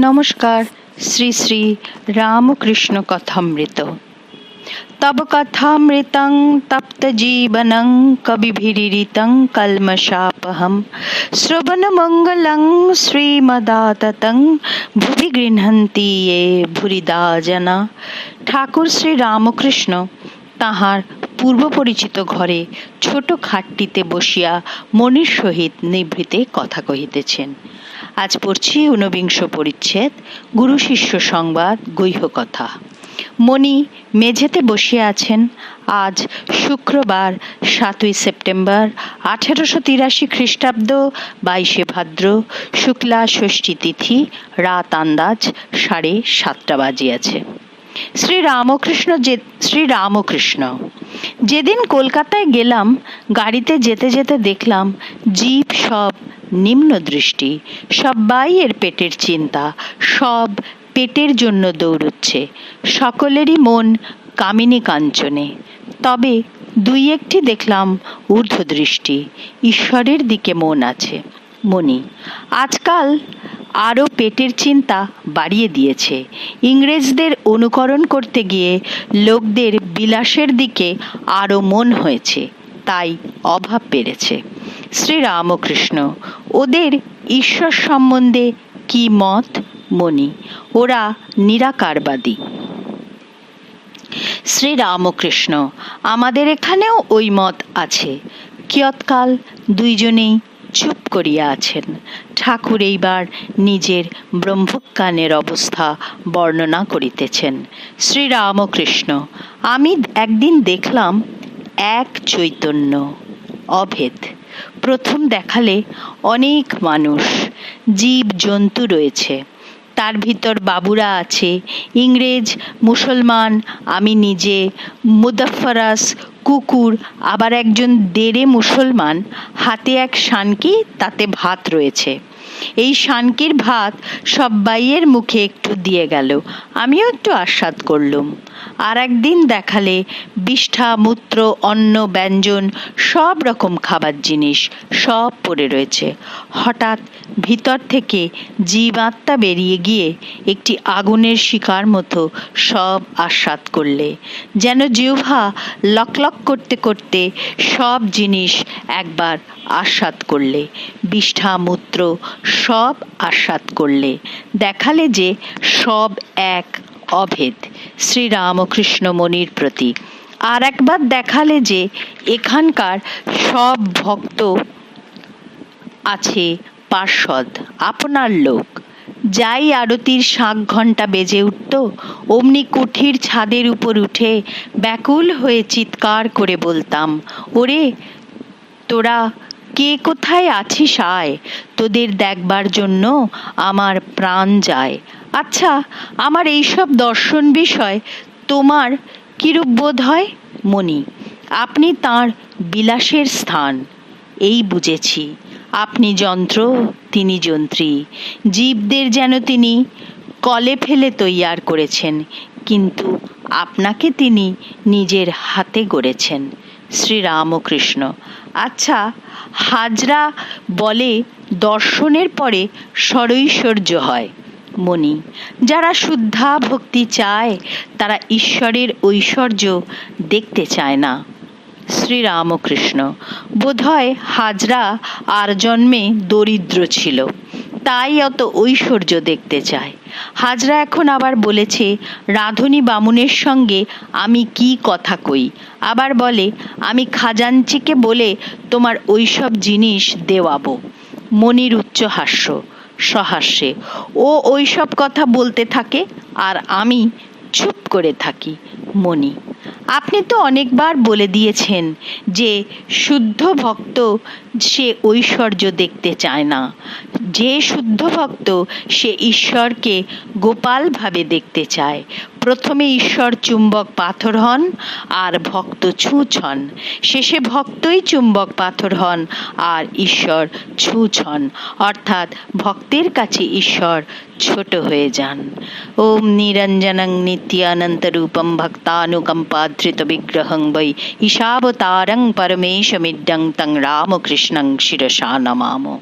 নমস্কার। শ্রী শ্রী রামকৃষ্ণ কথামৃত। তব কথামৃতং তপ্ত জীবনং কবিভিরিতং কলমশাপহম শ্রবণমঙ্গলং শ্রীমদাততং ভুবি গৃহন্তি ये ভুরিদা জনা। ঠাকুর শ্রী রামকৃষ্ণ তাহার পূর্ব পরিচিত ঘরে ছোট খাটটিতে বসিয়া মনির সহিত নিভৃতে কথা কহিতেছেন। আজ পড়ছি ঊনবিংশ পরিচ্ছেদ, গুরু শিষ্য সংবাদ, গৈহ কথা। মণি মেঝেতে বসিয়া আছেন। আজ শুক্রবার 7ই সেপ্টেম্বর 1883 খ্রিস্টাব্দ, 22শে ভাদ্র, শুক্লা ষষ্ঠী তিথি, রাত আন্দাজ 7:30 বাজিয়াছে। শ্রীরামকৃষ্ণ যেদিন কলকাতায় গেলাম, গাড়িতে যেতে যেতে দেখলাম জীব সব নিম্ন দৃষ্টি, সবাই এর পেটের চিন্তা, সব পেটের জন্য দৌড়চ্ছে, সকলেরই মন কামিনী কাঞ্চনে। তবে দুই একটি দেখলাম ঊর্ধ্ব দৃষ্টি, ঈশ্বরের দিকে মন আছে। মনি আজকাল আরও পেটের চিন্তা বাড়িয়ে দিয়েছে। ইংরেজদের অনুকরণ করতে গিয়ে লোকদের বিলাসের দিকে আরও মন হয়েছে, তাই অভাব বেড়েছে। শ্রীরামকৃষ্ণ ওদের ঈশ্বর সম্বন্ধে কি মত? মনি ওরা নিরাকারবাদী। শ্রীরামকৃষ্ণ আমাদের এখানেও ওই মত আছে। কিয়ৎকাল দুইজনেই চুপ করিয়া আছেন। ঠাকুর এইবার নিজের ব্রহ্মজ্ঞানের অবস্থা বর্ণনা করিতেছেন। শ্রীরামকৃষ্ণ আমি একদিন দেখলাম এক চৈতন্য, অভেদ। প্রথম দেখালে অনেক মানুষ, জীব জন্তু রয়েছে, তার ভিতর বাবুরা আছে, ইংরেজ, মুসলমান, আমি নিজে, মুদফরাস, কুকুর, আবার একজন দেরে মুসলমান, হাতে এক শানকি, তাতে ভাত রয়েছে। এই শানকির ভাত সব্বাইয়ের মুখে একটু দিয়ে গেল, আমিও একটু আস্বাদ করলুম। আর একদিন দেখালে বিষ্ঠা, মূত্র, অন্ন, ব্যঞ্জন, সব রকম খাবার জিনিস সব পড়ে রয়েছে। হঠাৎ ভিতর থেকে জীবাত্মা বেরিয়ে গিয়ে একটি আগুনের শিকার মতো সব আস্বাদ করলে, যেন জিহ্বা লকলক করতে করতে সব জিনিস একবার আস্বাদ করলে, বিষ্ঠা, মূত্র সব আস্বাদ করলে। দেখালে যে সব এক, অভেদ। শ্রীরামকৃষ্ণ মনির প্রতি। আর একবার দেখালে যে এখানকার সব ভক্ত আছে পার্ষদ, আপনার লোক। যাই আরতির শাঁখ ঘণ্টা বেজে উঠত, অমনি কুঠির ছাদের উপর উঠে ব্যাকুল হয়ে চিৎকার করে বলতাম, ওরে তোরা কে কোথায় আছিস আয়, তোদের দেখবার জন্য আমার প্রাণ যায়। আচ্ছা, আমার এইসব দর্শন বিষয় তোমার কিরূপ বোধ হয়? মনি আপনি তাঁর বিলাসের স্থান, এই বুঝেছি। আপনি যন্ত্র, তিনি যন্ত্রী। জীবদের যেন তিনি কলে ফেলে তৈয়ার করেছেন, কিন্তু আপনাকে তিনি নিজের হাতে গড়েছেন। শ্রীরামকৃষ্ণ আচ্ছা, হাজরা বলে দর্শনের পরে স্বরৈশ্বর্য হয়। মনি যারা শুদ্ধা ভক্তি চায় তারা ঈশ্বরের ঐশ্বর্য দেখতে চায় না। শ্রীরামকৃষ্ণ বোধহয় হাজরা আর জন্মে দরিদ্র ছিল, তাই অত ঐশ্বর্য দেখতে চায়। হাজরা এখন আবার বলেছে রাধুনী বামুনের সঙ্গে আমি কি কথা কই, আবার বলে আমি খাজাঞ্চিকে বলে তোমার ওইসব জিনিস দেওয়াবো। মনির উচ্চ হাস্য, সহাস্যে ও ওইসব কথা বলতে থাকে আর আমি চুপ করে থাকি। মনি আপনি তো অনেকবার বলে দিয়েছেন যে শুদ্ধ ভক্ত সে ঐশ্বর্য দেখতে চায় না। যে শুদ্ধ ভক্ত সে ঈশ্বরকে গোপালভাবে দেখতে চায়। প্রথমে ঈশ্বর চুম্বক পাথর হন আর ভক্ত ছুঁচ হন, শেষে ভক্তই চুম্বক পাথর হন আর ঈশ্বর ছুঁচ হন, অর্থাৎ ভক্তের কাছে ঈশ্বর ছোট হয়ে যান। ওম নিরঞ্জনং নিত্যানন্তরূপম ভক্তানুকম্পাধৃত বিগ্রহং বৈ ঈশাবতারং পরমেশমিড্ডং তং রামকৃষ্ণং শিরসা নমামো।